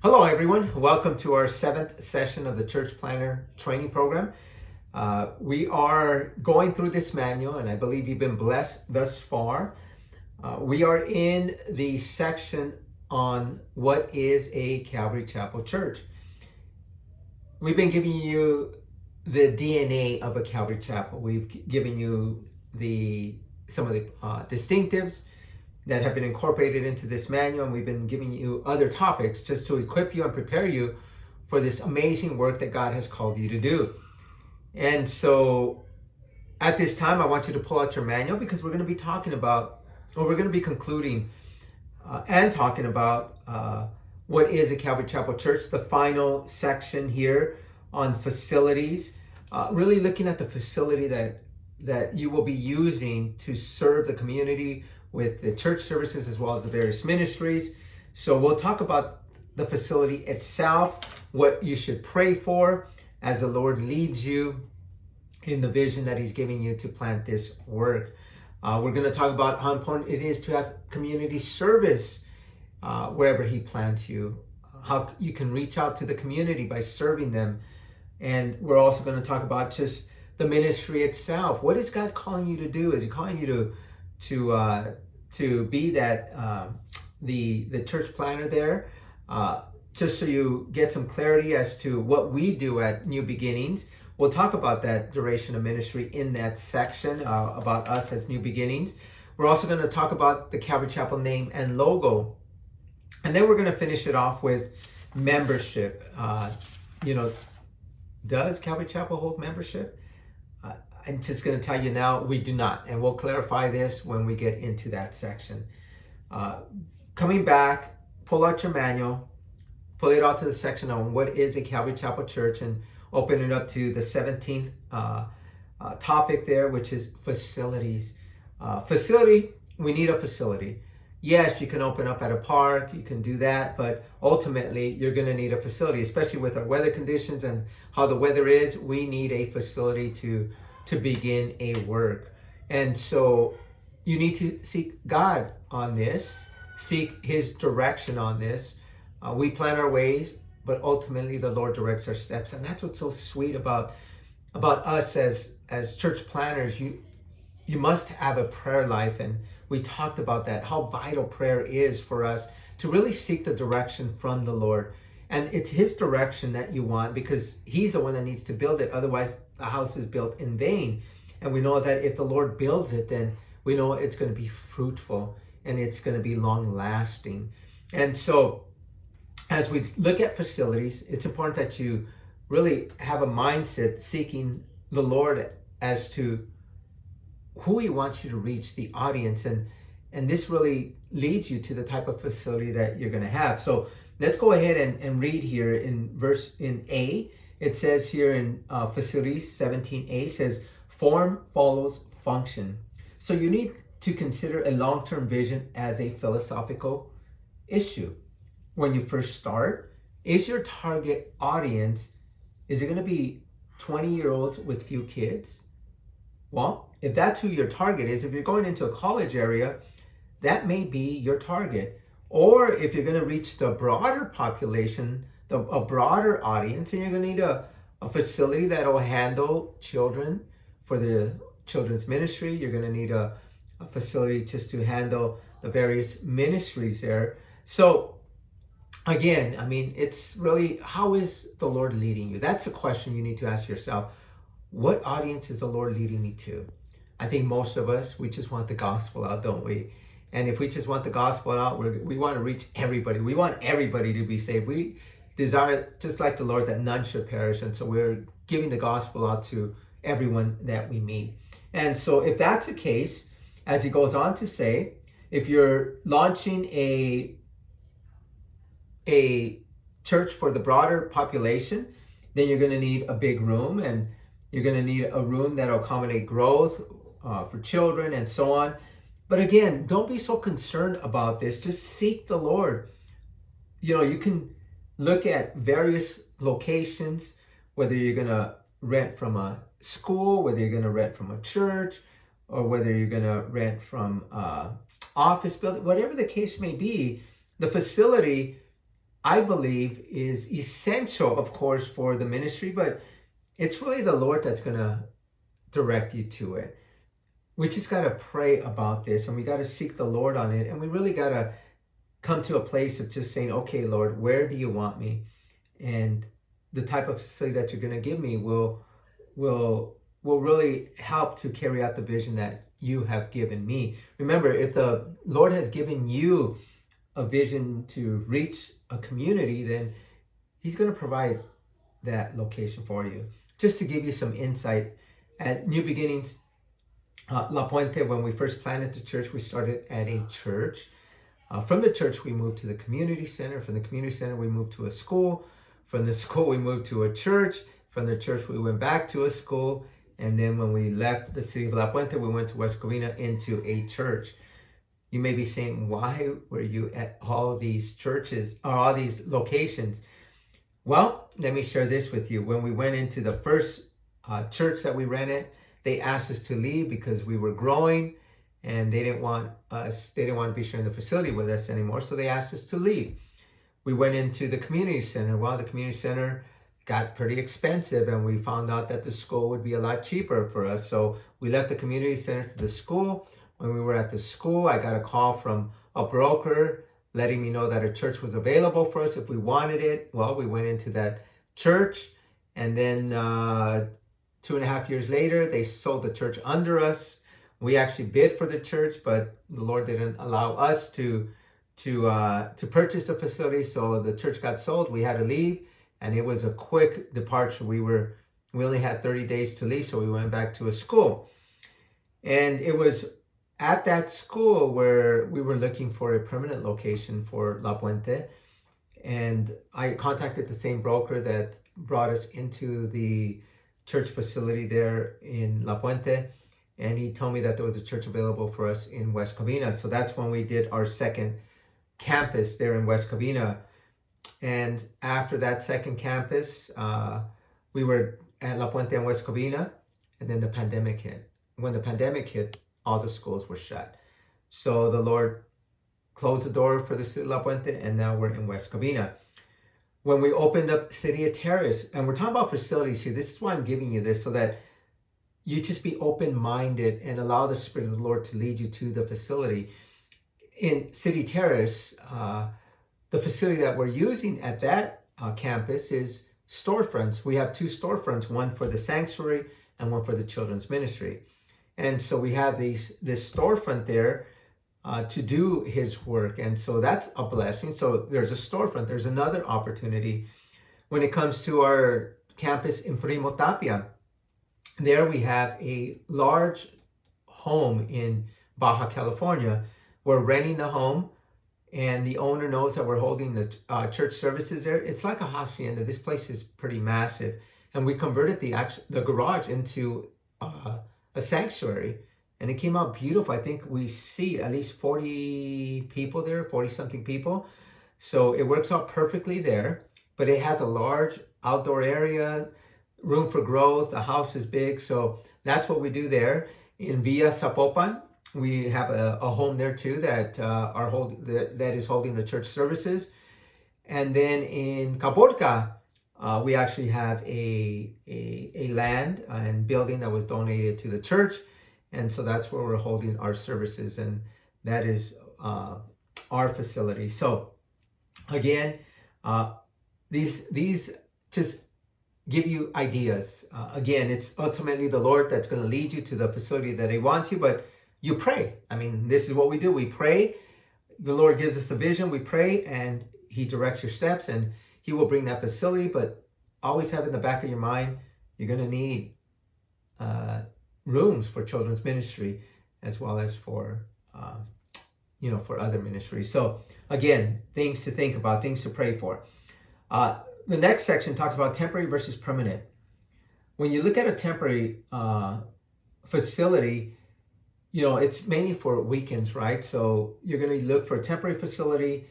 Hello, everyone. Welcome to our 7th session of the Church Planner Training Program. We are going through this manual, and I believe you've been blessed thus far. We are in the section on what is a Calvary Chapel Church. We've been giving you the DNA of a Calvary Chapel. We've given you some of the distinctives that have been incorporated into this manual, and we've been giving you other topics just to equip you and prepare you for this amazing work that God has called you to do. And so at this time, I want you to pull out your manual, because we're going to be talking about, or we're going to be concluding and talking about what is a Calvary Chapel Church, the final section here on facilities, really looking at the facility that you will be using to serve the community with the church services as well as the various ministries. So we'll talk about the facility itself, what you should pray for as the Lord leads you in the vision that He's giving you to plant this work. We're going to talk about how important it is to have community service wherever He plants you, how you can reach out to the community by serving them. And we're also going to talk about just the ministry itself. What is God calling you to do? Is He calling you to be that the church planner there? Just so you get some clarity as to what we do at New Beginnings. We'll talk about that duration of ministry in that section about us as New Beginnings. We're also going to talk about the Calvary Chapel name and logo. And then we're going to finish it off with membership. Does Calvary Chapel hold membership? I'm just going to tell you now, we do not. And we'll clarify this when we get into that section. Coming back, pull out your manual, pull it out to the section on what is a Calvary Chapel Church, and open it up to the 17th topic there, which is facilities. Facility, we need a facility. Yes, you can open up at a park, you can do that, but ultimately you're going to need a facility, especially with our weather conditions and how the weather is. We need a facility to begin a work. And so you need to seek God on this, seek His direction on this. We plan our ways, but ultimately the Lord directs our steps. And that's what's so sweet about us as church planners. You must have a prayer life, and we talked about that, how vital prayer is for us to really seek the direction from the Lord. And it's His direction that you want, because He's the one that needs to build it. Otherwise, the house is built in vain. And we know that if the Lord builds it, then we know it's going to be fruitful and it's going to be long lasting. And so as we look at facilities, it's important that you really have a mindset seeking the Lord as to who He wants you to reach, the audience. And this really leads you to the type of facility that you're going to have. So let's go ahead and read here in A. It says here in facilities 17A, says form follows function. So you need to consider a long-term vision as a philosophical issue. When you first start, is your target audience, is it going to be 20-year-olds with few kids? Well, if that's who your target is, if you're going into a college area, that may be your target. Or if you're going to reach the broader population, a broader audience, and you're going to need a facility that will handle children for the children's ministry. You're going to need a facility just to handle the various ministries there. So again, I mean, it's really, how is the Lord leading you? That's a question you need to ask yourself. What audience is the Lord leading me to? I think most of us, we just want the gospel out, don't we? And if we just want the gospel out, we want to reach everybody. We want everybody to be saved. We desire, just like the Lord, that none should perish. And so we're giving the gospel out to everyone that we meet. And so if that's the case, as he goes on to say, if you're launching a church for the broader population, then you're going to need a big room, and you're going to need a room that will accommodate growth for children and so on. But again, don't be so concerned about this. Just seek the Lord. You can look at various locations, whether you're going to rent from a school, whether you're going to rent from a church, or whether you're going to rent from office building, whatever the case may be. The facility, I believe is essential, of course, for the ministry, but it's really the Lord that's going to direct you to it. We just got to pray about this, and we got to seek the Lord on it, and we really got to come to a place of just saying, okay, Lord, where do you want me? And the type of facility that you're going to give me will really help to carry out the vision that you have given me. Remember, if the Lord has given you a vision to reach a community, then He's going to provide that location for you. Just to give you some insight, at New Beginnings, La Puente, when we first planted the church, we started at a church. From the church, we moved to the community center. From the community center, we moved to a school. From the school, we moved to a church. From the church, we went back to a school. And then when we left the city of La Puente, we went to West Covina into a church. You may be saying, why were you at all these churches or all these locations? Well, let me share this with you. When we went into the first church that we rented, they asked us to leave because we were growing and they didn't want to be sharing the facility with us anymore. So they asked us to leave. We went into the community center. Well, the community center got pretty expensive and we found out that the school would be a lot cheaper for us. So we left the community center to the school. When we were at the school, I got a call from a broker letting me know that a church was available for us if we wanted it. Well, we went into that church, and then 2.5 years later, they sold the church under us. We actually bid for the church, but the Lord didn't allow us to purchase the facility, so the church got sold. We had to leave, and it was a quick departure. We only had 30 days to leave, so we went back to a school. And it was at that school where we were looking for a permanent location for La Puente. And I contacted the same broker that brought us into the church facility there in La Puente. And he told me that there was a church available for us in West Covina. So that's when we did our second campus there in West Covina. And after that second campus, we were at La Puente and West Covina, and then the pandemic hit. When the pandemic hit, all the schools were shut. So the Lord closed the door for the city of La Puente, and now we're in West Covina. When we opened up City of Terrace, and we're talking about facilities here, this is why I'm giving you this, so that you just be open-minded and allow the Spirit of the Lord to lead you to the facility. In City Terrace, the facility that we're using at that campus is storefronts. We have 2 storefronts, one for the sanctuary and one for the children's ministry. And so we have this storefront there to do His work. And so that's a blessing. So there's a storefront. There's another opportunity. When it comes to our campus in Primo Tapia, there we have a large home in Baja California. We're renting the home, and the owner knows that we're holding the church services there. It's like a hacienda. This place is pretty massive. And we converted the garage into a sanctuary, and it came out beautiful. I think we see at least 40 people there, 40 something people. So it works out perfectly there, but it has a large outdoor area, room for growth. The house is big. So that's what we do there. In Villa Zapopan, we have a home there too that that is holding the church services. And then in Caborca, we actually have a land and building that was donated to the church, and so that's where we're holding our services, and that is our facility. So again, these just give you ideas. Again, it's ultimately the Lord that's going to lead you to the facility that He wants you, but you pray. I mean, this is what we do. We pray. The Lord gives us a vision. We pray, and He directs your steps, and He will bring that facility. But always have in the back of your mind, you're going to need rooms for children's ministry as well as for for other ministries. So again, things to think about, things to pray for. The next section talks about temporary versus permanent. When you look at a temporary facility, it's mainly for weekends, right? So you're going to look for a temporary facility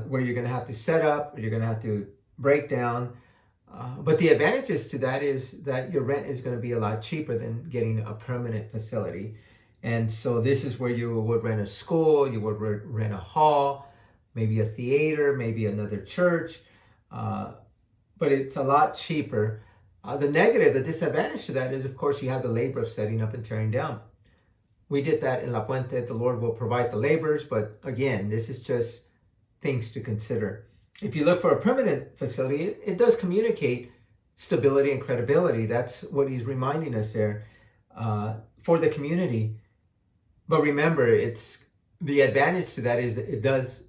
where you're going to have to set up, or you're going to have to break down. But the advantages to that is that your rent is going to be a lot cheaper than getting a permanent facility. And so this is where you would rent a school, you would rent a hall, maybe a theater, maybe another church, but it's a lot cheaper. The negative, the disadvantage to that is, of course, you have the labor of setting up and tearing down. We did that in La Puente. The Lord will provide the laborers, but again, this is just things to consider. If you look for a permanent facility, it does communicate stability and credibility. That's what he's reminding us there for the community. But remember, it's the advantage to that is it does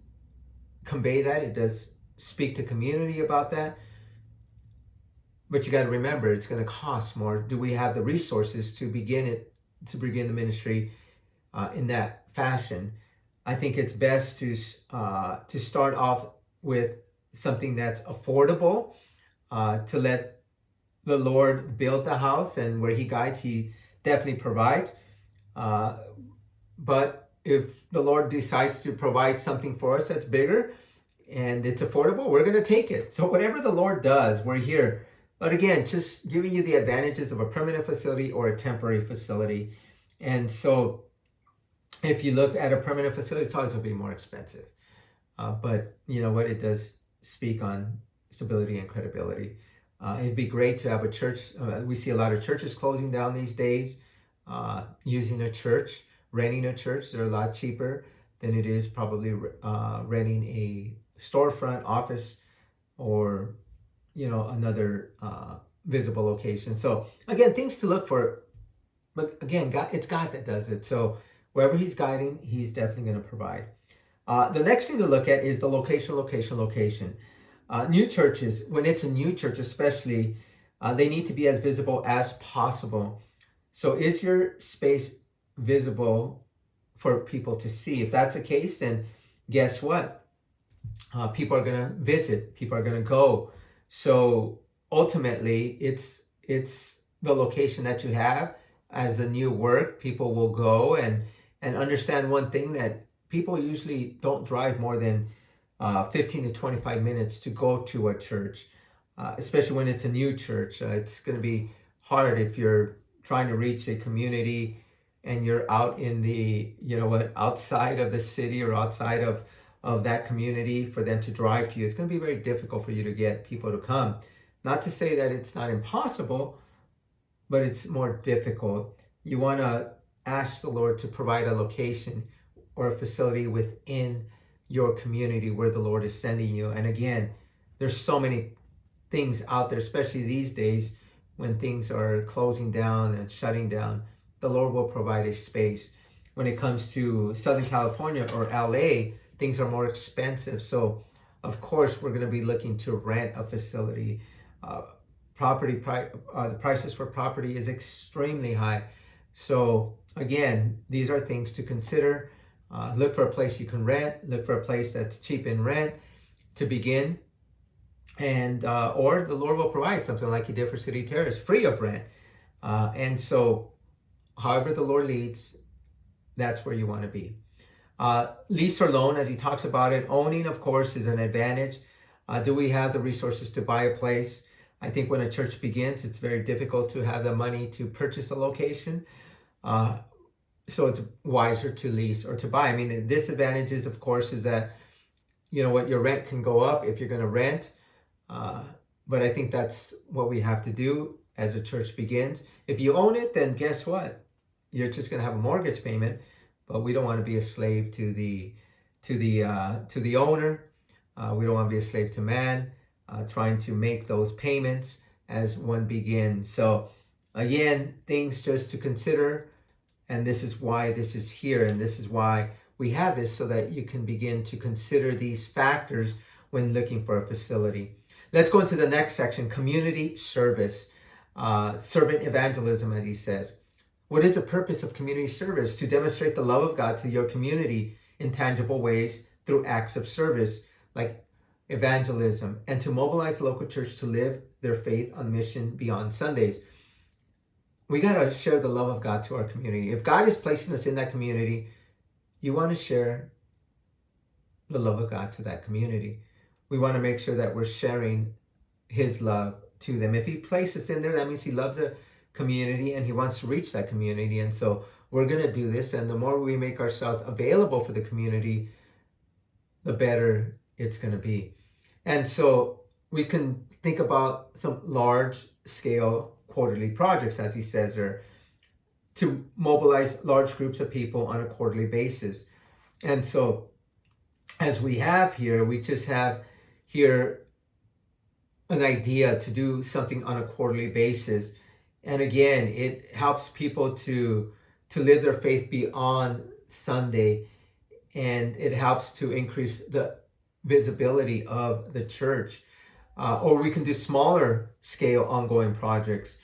convey that. It does speak to community about that. But you got to remember, it's going to cost more. Do we have the resources to begin the ministry in that fashion? I think it's best to start off with something that's affordable, to let the Lord build the house, and where He guides, He definitely provides. But if the Lord decides to provide something for us that's bigger and it's affordable, we're going to take it. So whatever the Lord does, we're here. But again, just giving you the advantages of a permanent facility or a temporary facility. And so if you look at a permanent facility, it's always going to be more expensive. But you know what? It does speak on stability and credibility. It'd be great to have a church. We see a lot of churches closing down these days. Using a church, renting a church, they're a lot cheaper than it is probably renting a storefront, office, or another visible location. So again, things to look for. But again, it's God that does it. So wherever He's guiding, He's definitely going to provide. The next thing to look at is the location. New churches, when it's a new church especially, they need to be as visible as possible. So is your space visible for people to see? If that's the case, then guess what? People are going to visit. People are going to go. So ultimately, it's the location that you have as the new work. People will go and understand one thing, that people usually don't drive more than 15 to 25 minutes to go to a church, especially when it's a new church. It's going to be hard if you're trying to reach a community and you're out in the, outside of the city or outside of that community, for them to drive to you. It's going to be very difficult for you to get people to come. Not to say that it's not impossible, but it's more difficult. You want to ask the Lord to provide a location or a facility within your community where the Lord is sending you. And again, there's so many things out there, especially these days when things are closing down and shutting down. The Lord will provide a space. When it comes to Southern California or LA, things are more expensive. So of course, we're going to be looking to rent a facility. The prices for property is extremely high. So again, these are things to consider. Look for a place you can rent. Look for a place that's cheap in rent to begin. And or the Lord will provide something like He did for City Terrace, free of rent. And so however the Lord leads, that's where you want to be. Lease or loan, as he talks about it. Owning, of course, is an advantage. Do we have the resources to buy a place? I think when a church begins, it's very difficult to have the money to purchase a location. So it's wiser to lease or to buy. I mean, the disadvantages, of course, is that, your rent can go up if you're going to rent. But I think that's what we have to do as a church begins. If you own it, then guess what? You're just going to have a mortgage payment. But we don't want to be a slave to the owner. We don't want to be a slave to man, trying to make those payments as one begins. So again, things just to consider. And this is why this is here. And this is why we have this, so that you can begin to consider these factors when looking for a facility. Let's go into the next section, community service, servant evangelism, as he says. What is the purpose of community service? To demonstrate the love of God to your community in tangible ways through acts of service, like evangelism, and to mobilize the local church to live their faith on mission beyond Sundays. We got to share the love of God to our community. If God is placing us in that community, you want to share the love of God to that community. We want to make sure that we're sharing His love to them. If He places us in there, that means He loves the community and He wants to reach that community. And so we're going to do this. And the more we make ourselves available for the community, the better it's going to be. And so we can think about some large scale quarterly projects, as he says there, to mobilize large groups of people on a quarterly basis. And so, as we have here, we just have here an idea to do something on a quarterly basis. And again, it helps people to live their faith beyond Sunday, and it helps to increase the visibility of the church. Or we can do smaller scale ongoing projects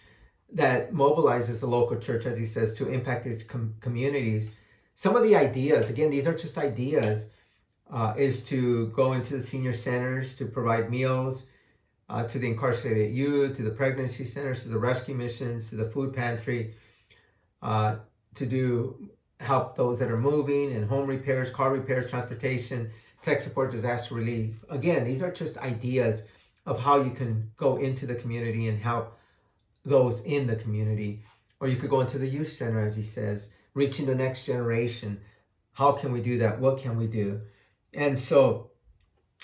that mobilizes the local church, as he says, to impact its communities. Some of the ideas, again, these are just ideas, is to go into the senior centers to provide meals to the incarcerated youth, to the pregnancy centers, to the rescue missions, to the food pantry, to do help those that are moving, and home repairs, car repairs, transportation, tech support, disaster relief. Again, these are just ideas of how you can go into the community and help those in the community. Or you could go into the youth center, as he says, reaching the next generation. How can we do that? What can we do? And so,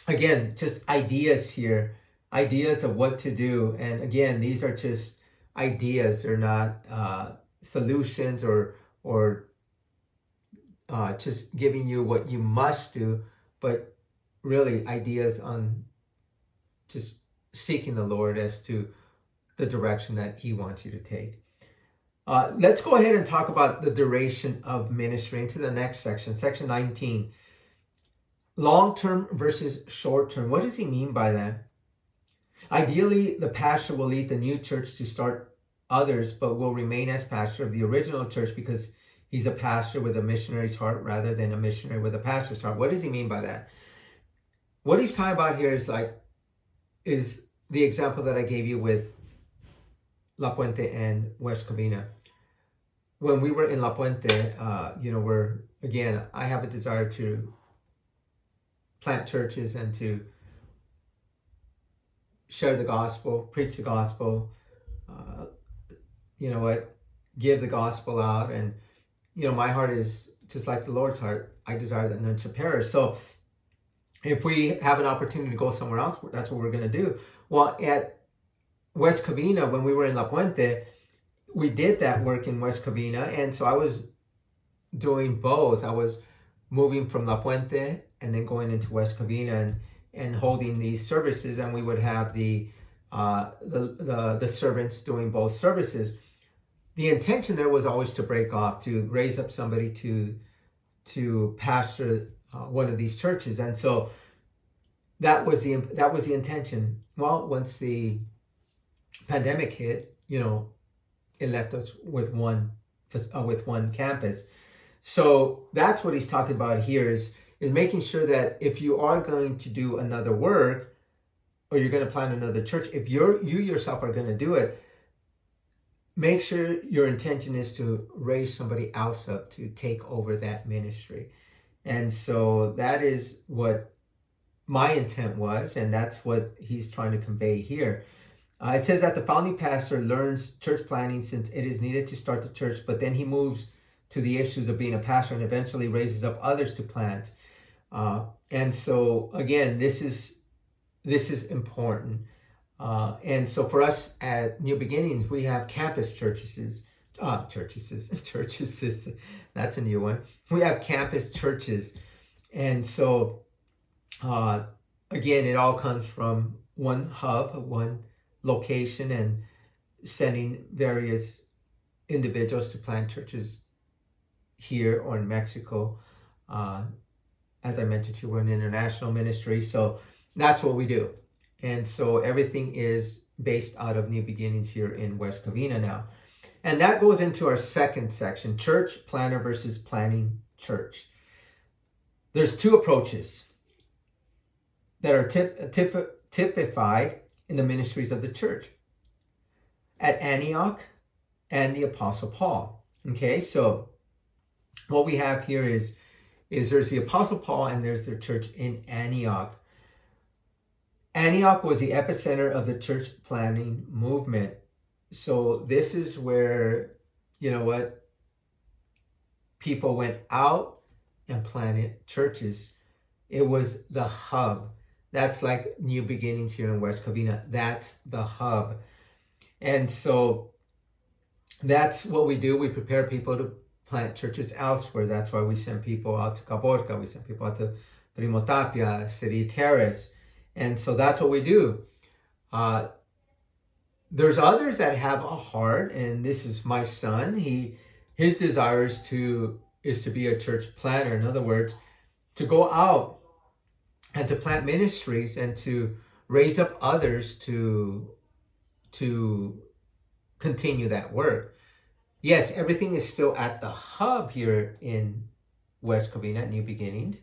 again, just ideas here, ideas of what to do. And again, these are just ideas. They're not solutions or just giving you what you must do, but really ideas on just seeking the Lord as to the direction that he wants you to take. Let's go ahead and talk about the duration of ministry into the next section, section 19. Long-term versus short-term. What does he mean by that? Ideally, the pastor will lead the new church to start others, but will remain as pastor of the original church because he's a pastor with a missionary's heart rather than a missionary with a pastor's heart. What does he mean by that? What he's talking about here is the example that I gave you with La Puente and West Covina. When we were in La Puente, I have a desire to plant churches and to share the gospel, preach the gospel, give the gospel out. And, my heart is just like the Lord's heart. I desire that none should perish. So if we have an opportunity to go somewhere else, that's what we're going to do. Well, at West Covina, when we were in La Puente, we did that work in West Covina. And so I was doing both. I was moving from La Puente and then going into West Covina and holding these services, and we would have the servants doing both services. The intention there was always to break off, to raise up somebody to pastor one of these churches, and so that was the intention. Well, once the pandemic hit, it left us with one campus. So that's what he's talking about here is making sure that if you are going to do another work or you're going to plant another church, if you yourself are going to do it, make sure your intention is to raise somebody else up to take over that ministry. And so that is what my intent was, and that's what he's trying to convey here. It says that the founding pastor learns church planting since it is needed to start the church, but then he moves to the issues of being a pastor and eventually raises up others to plant. And so again, this is important. And so for us at New Beginnings, we have campus churches. Churches. That's a new one. We have campus churches, and so again, it all comes from one hub, one location, and sending various individuals to plant churches here or in Mexico. As I mentioned to you, we're an international ministry, so that's what we do. And so everything is based out of New Beginnings here in West Covina now. And that goes into our second section, church planner versus planning church. There's two approaches that are typified in the ministries of the church at Antioch and the Apostle Paul. Okay, so what we have here is there's the Apostle Paul and there's the church in Antioch. Antioch was the epicenter of the church planting movement. So this is where, people went out and planted churches. It was the hub. That's like New Beginnings here in West Covina. That's the hub. And so that's what we do. We prepare people to plant churches elsewhere. That's why we send people out to Caborca. We send people out to Primo Tapia, City Terrace. And so that's what we do. Uh, there's others that have a heart, and this is my son. His desire is to be a church planter. In other words, to go out and to plant ministries and to raise up others to continue that work. Yes, everything is still at the hub here in West Covina at New Beginnings,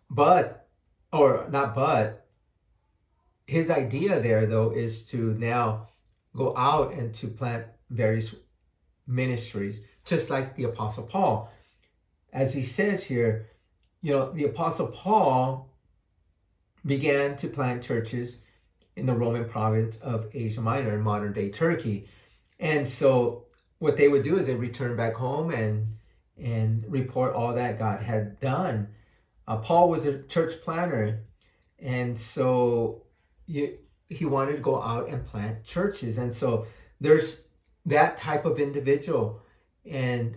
but or not but his idea there though is to now go out and to plant various ministries, just like the Apostle Paul. As he says here, the Apostle Paul began to plant churches in the Roman province of Asia Minor in modern day Turkey. And so what they would do is they return back home and report all that God had done. Paul was a church planner, and so he wanted to go out and plant churches. And so there's that type of individual, and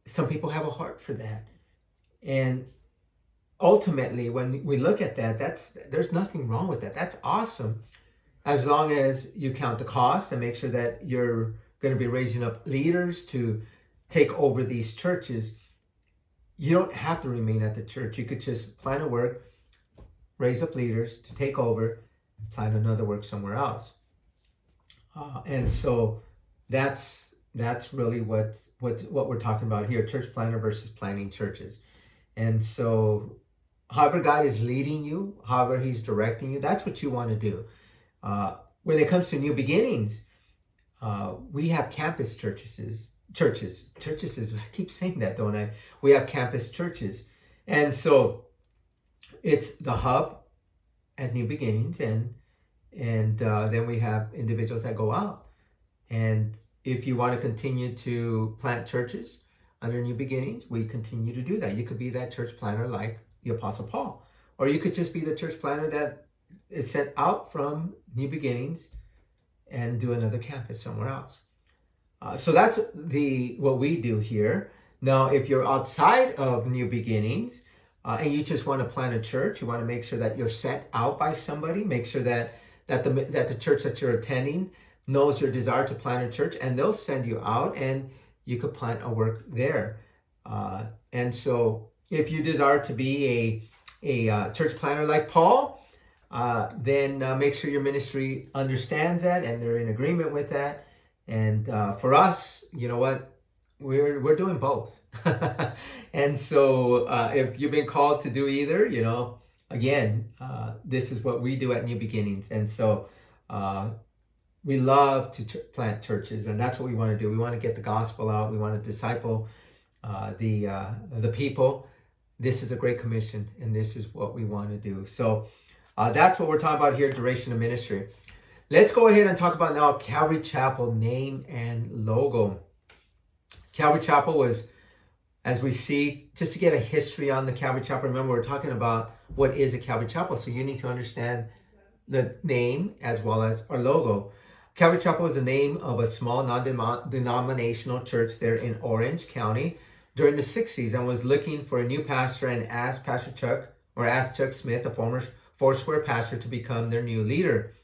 some people have a heart for that. And ultimately, when we look at that, there's nothing wrong with that. That's awesome, as long as you count the cost and make sure that you're going to be raising up leaders to take over these churches. You don't have to remain at the church. You could just plan a work, raise up leaders to take over, plan another work somewhere else. And so that's really what we're talking about here: church planner versus planting churches. And so, however God is leading you, however He's directing you, that's what you want to do. When it comes to New Beginnings, we have campus churches. I keep saying that, don't I? We have campus churches, and so it's the hub at New Beginnings, and then we have individuals that go out. And if you want to continue to plant churches under New Beginnings, we continue to do that. You could be that church planner like the Apostle Paul, or you could just be the church planner that is sent out from New Beginnings and do another campus somewhere else. So that's what we do here. Now, if you're outside of New Beginnings and you just want to plant a church, you want to make sure that you're sent out by somebody, make sure that the church that you're attending knows your desire to plant a church, and they'll send you out and you could plant a work there. And so if you desire to be a church planner like Paul, then make sure your ministry understands that and they're in agreement with that. And for us, you know what? We're doing both. And so if you've been called to do either, again, this is what we do at New Beginnings. And so we love to plant churches, and that's what we want to do. We want to get the gospel out. We want to disciple the people. This is a great commission, and this is what we want to do. So that's what we're talking about here, duration of ministry. Let's go ahead and talk about now Calvary Chapel name and logo. Calvary Chapel was, as we see, just to get a history on the Calvary Chapel. Remember, we're talking about what is a Calvary Chapel, so you need to understand the name as well as our logo. Calvary Chapel was the name of a small non-denominational church there in Orange County during the 60s, and was looking for a new pastor, and asked Chuck Smith, a former Foursquare pastor, to become their new leader.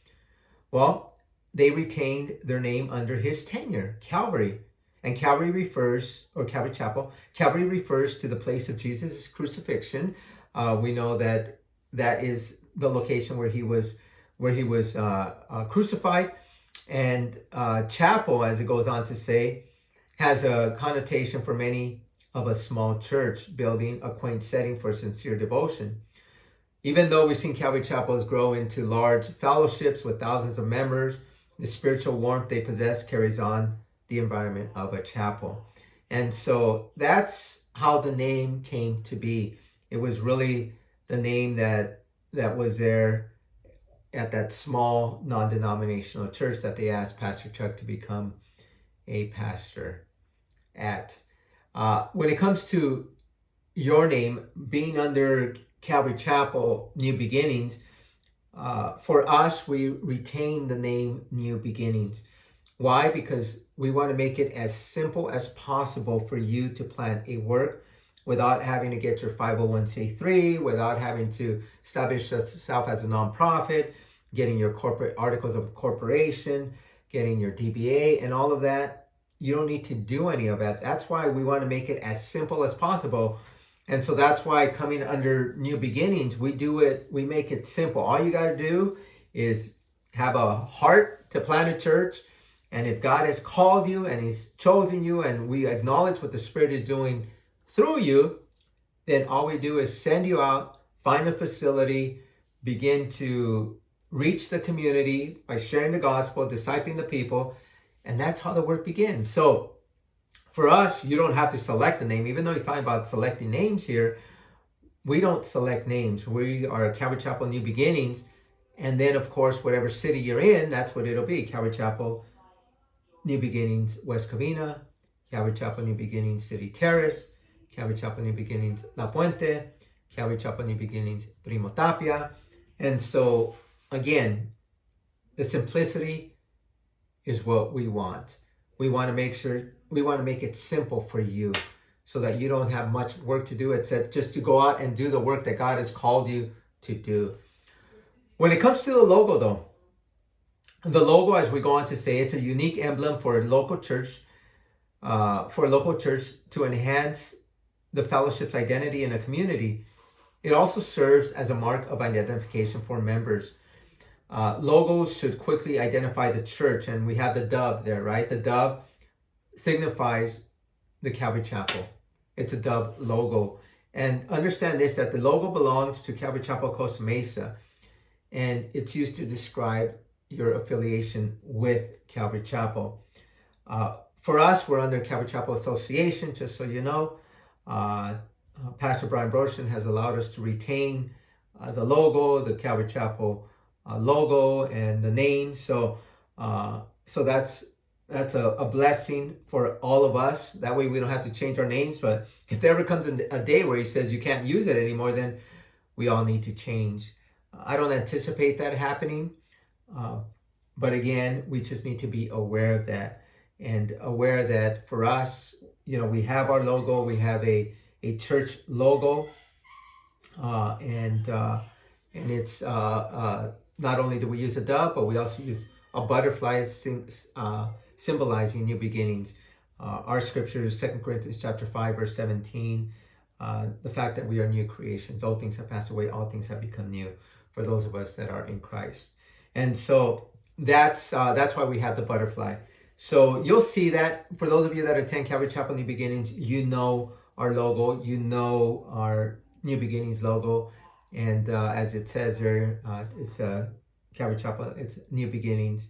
Well, they retained their name under his tenure, Calvary. And Calvary Chapel refers to the place of Jesus' crucifixion. We know that is the location where he was crucified. And chapel, as it goes on to say, has a connotation for many of a small church building, a quaint setting for sincere devotion. Even though we've seen Calvary Chapels grow into large fellowships with thousands of members, the spiritual warmth they possess carries on the environment of a chapel. And so that's how the name came to be. It was really the name that was there at that small non-denominational church that they asked Pastor Chuck to become a pastor at. When it comes to your name being under Calvary Chapel New Beginnings, for us, we retain the name New Beginnings. Why? Because we want to make it as simple as possible for you to plan a work without having to get your 501c3, without having to establish yourself as a nonprofit, getting your corporate articles of incorporation, getting your DBA, and all of that. You don't need to do any of that. That's why we want to make it as simple as possible. And so that's why coming under New Beginnings, we make it simple. All you got to do is have a heart to plant a church. And if God has called you and He's chosen you, and we acknowledge what the Spirit is doing through you, then all we do is send you out, find a facility, begin to reach the community by sharing the gospel, discipling the people, and that's how the work begins. So for us, you don't have to select a name. Even though he's talking about selecting names here, we don't select names. We are Calvary Chapel New Beginnings. And then, of course, whatever city you're in, that's what it'll be. Calvary Chapel New Beginnings West Covina, Calvary Chapel New Beginnings City Terrace, Calvary Chapel New Beginnings La Puente, Calvary Chapel New Beginnings Primo Tapia. And so, again, the simplicity is what we want. We want to make it simple for you so that you don't have much work to do except just to go out and do the work that God has called you to do. When it comes to the logo, though, the logo, as we go on to say, it's a unique emblem for a local church, to enhance the fellowship's identity in a community. It also serves as a mark of identification for members. Logos should quickly identify the church, and we have the dove there, right? The dove signifies the Calvary Chapel. It's a dove logo. And understand this, that the logo belongs to Calvary Chapel Costa Mesa, and it's used to describe your affiliation with Calvary Chapel. For us, we're under Calvary Chapel Association, just so you know. Pastor Brian Broshin has allowed us to retain the logo, the Calvary Chapel logo, and the name. So that's a blessing for all of us. That way we don't have to change our names. But if there ever comes a day where he says you can't use it anymore, then we all need to change. I don't anticipate that happening. But again, we just need to be aware of that, and aware that for us, we have our logo, we have a church logo, and it's not only do we use a dove, but we also use a butterfly symbolizing new beginnings. Our scripture is 2 Corinthians chapter 5, verse 17. The fact that we are new creations, all things have passed away, all things have become new for those of us that are in Christ. And so that's why we have the butterfly. So you'll see that for those of you that attend Calvary Chapel New Beginnings, our logo, our New Beginnings logo, and as it says there, it's Calvary Chapel, it's New Beginnings,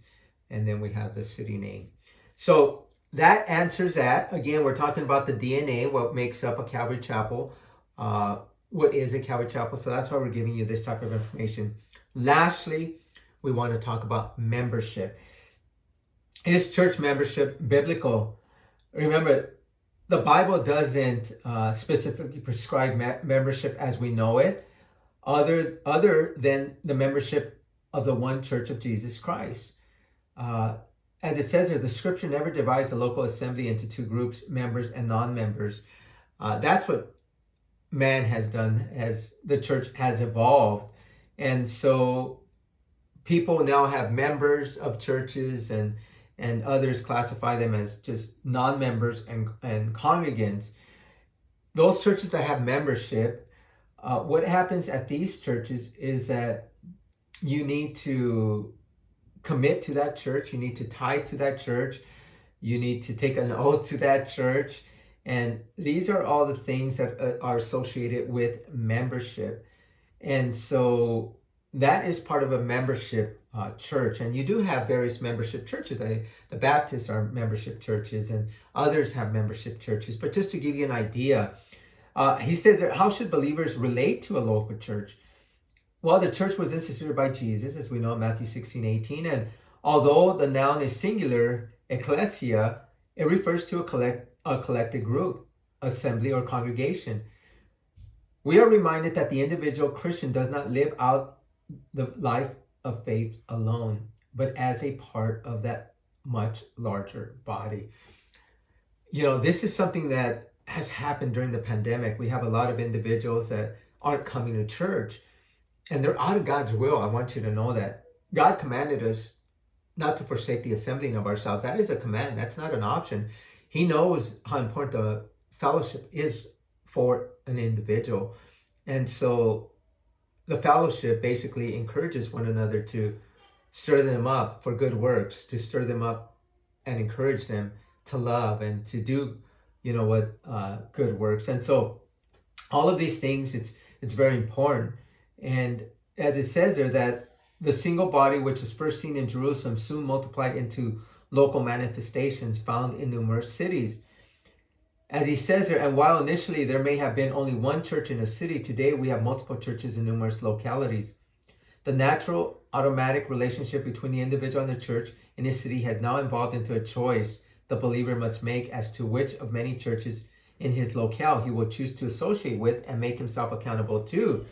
and then we have the city name. So that answers that. Again, we're talking about the DNA, what makes up a Calvary Chapel, what is a Calvary Chapel. So that's why we're giving you this type of information. Lastly, we want to talk about membership. Is church membership biblical? Remember, the Bible doesn't specifically prescribe membership as we know it, other than the membership of the one church of Jesus Christ. As it says here, the scripture never divides the local assembly into two groups, members and non-members. That's what man has done as the church has evolved. And so people now have members of churches, and others classify them as just non-members and congregants. Those churches that have membership, what happens at these churches is that you need to commit to that church, you need to tie to that church, you need to take an oath to that church, and these are all the things that are associated with membership. And so that is part of a membership church. And you do have various membership churches. The Baptists are membership churches, and others have membership churches. But just to give you an idea, he says that how should believers relate to a local church? Well, the church was instituted by Jesus, as we know in Matthew 16:18. And although the noun is singular, ecclesia, it refers to a collected group, assembly, or congregation. We are reminded that the individual Christian does not live out the life of faith alone, but as a part of that much larger body. This is something that has happened during the pandemic. We have a lot of individuals that aren't coming to church, and they're out of God's will. I want you to know that. God commanded us not to forsake the assembling of ourselves. That is a command. That's not an option. He knows how important the fellowship is for an individual. And so the fellowship basically encourages one another to stir them up for good works, to stir them up and encourage them to love and to do, good works. And so all of these things, it's very important. And as it says there, that the single body which was first seen in Jerusalem soon multiplied into local manifestations found in numerous cities. As he says there, and while initially there may have been only one church in a city, today we have multiple churches in numerous localities. The natural, automatic relationship between the individual and the church in his city has now evolved into a choice the believer must make as to which of many churches in his locale he will choose to associate with and make himself accountable to.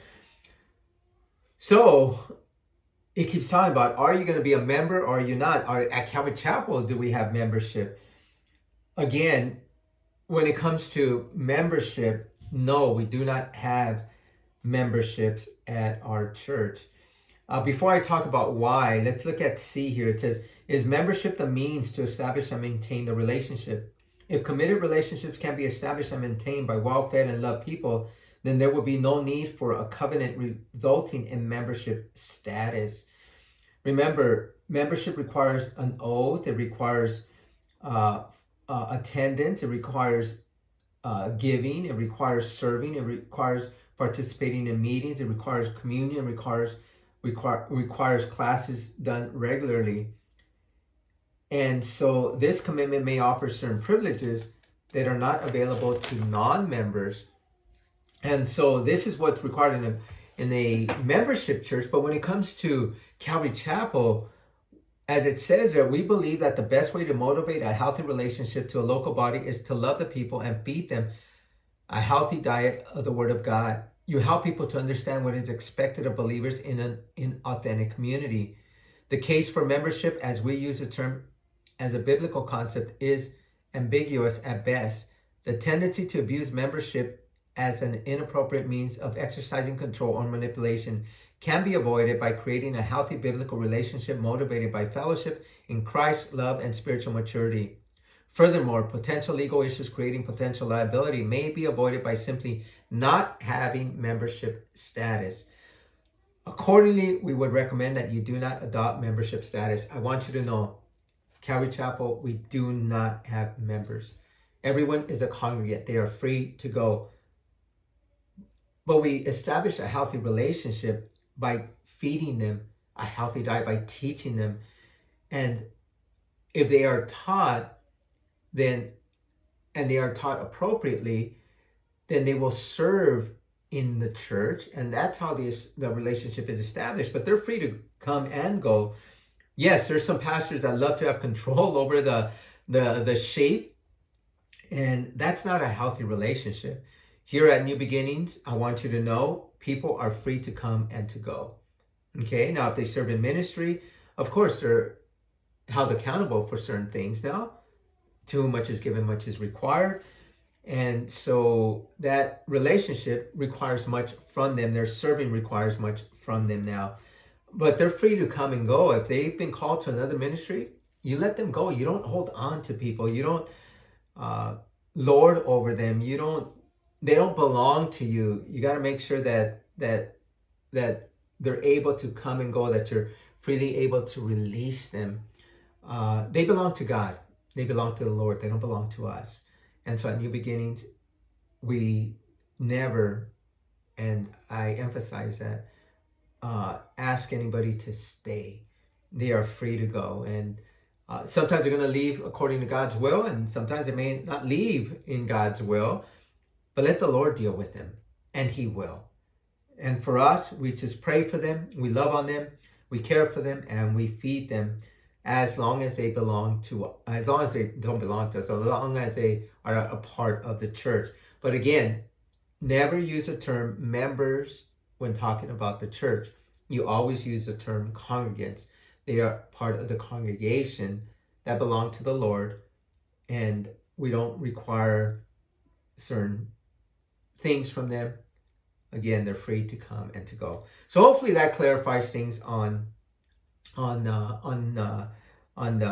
So it keeps talking about, are you going to be a member or are you not? At Calvary Chapel, do we have membership? Again, when it comes to membership, no, we do not have memberships at our church. Before I talk about why, let's look at C here. It says, is membership the means to establish and maintain the relationship? If committed relationships can be established and maintained by well-fed and loved people, then there will be no need for a covenant resulting in membership status. Remember, membership requires an oath. It requires attendance. It requires giving. It requires serving. It requires participating in meetings. It requires communion. It requires classes done regularly. And so this commitment may offer certain privileges that are not available to non-members. And so this is what's required in a membership church. But when it comes to Calvary Chapel, as it says there, we believe that the best way to motivate a healthy relationship to a local body is to love the people and feed them a healthy diet of the Word of God. You help people to understand what is expected of believers in an authentic community. The case for membership, as we use the term as a biblical concept, is ambiguous at best. The tendency to abuse membership as an inappropriate means of exercising control or manipulation can be avoided by creating a healthy biblical relationship motivated by fellowship in Christ, love, and spiritual maturity. Furthermore, potential legal issues creating potential liability may be avoided by simply not having membership status. Accordingly, we would recommend that you do not adopt membership status. I want you to know, Calvary Chapel, we do not have members. Everyone is a congregant. They are free to go. But we establish a healthy relationship by feeding them a healthy diet, by teaching them. And if they are taught, and they are taught appropriately, then they will serve in the church. And that's how the relationship is established. But they're free to come and go. Yes, there's some pastors that love to have control over the sheep, and that's not a healthy relationship. Here at New Beginnings, I want you to know people are free to come and to go. Okay, now if they serve in ministry, of course they're held accountable for certain things. Now, to whom much is given, much is required. And so that relationship requires much from them. Their serving requires much from them now. But they're free to come and go. If they've been called to another ministry, you let them go. You don't hold on to people. You don't lord over them. They don't belong to you. You got to make sure that they're able to come and go, that you're freely able to release them. They belong to God. They belong to the Lord. They don't belong to us. And so at New Beginnings, we never, and I emphasize that, ask anybody to stay. They are free to go. And sometimes they're going to leave according to God's will, and sometimes they may not leave in God's will. But let the Lord deal with them, and He will. And for us, we just pray for them. We love on them. We care for them, and we feed them as long as they belong to, as long as they don't belong to us, as long as they are a part of the church. But again, never use the term members when talking about the church. You always use the term congregants. They are part of the congregation that belong to the Lord, and we don't require certain things from them. Again, they're free to come and to go. So hopefully that clarifies things on the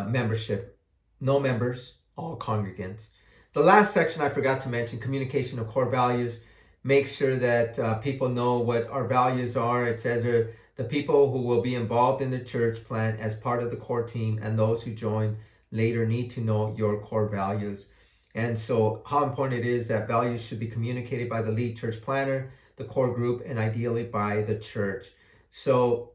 membership. No members, all congregants. The last section I forgot to mention: communication of core values. Make sure that people know what our values are. It says the people who will be involved in the church plant as part of the core team and those who join later need to know your core values. And so how important it is that values should be communicated by the lead church planner, the core group, and ideally by the church. So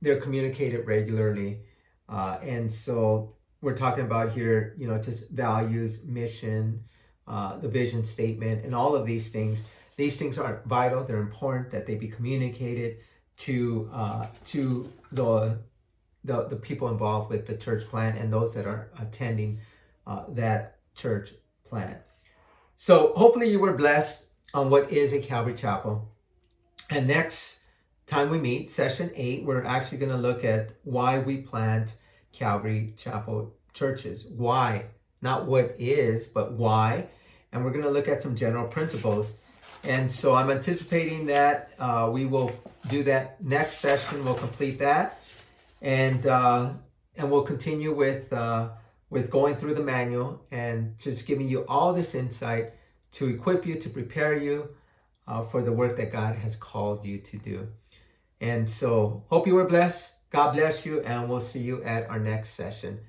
they're communicated regularly. And so we're talking about here, just values, mission, the vision statement, and all of these things. These things are vital. They're important that they be communicated to the people involved with the church plant and those that are attending that church plant. So hopefully you were blessed on what is a Calvary Chapel. And next time we meet, session 8, we're actually going to look at why we plant Calvary Chapel churches. Why? Not what is, but why. And we're going to look at some general principles. And so I'm anticipating that we will do that next session. We'll complete that. And we'll continue with going through the manual and just giving you all this insight to equip you, to prepare you for the work that God has called you to do. And so hope you were blessed. God bless you, and we'll see you at our next session.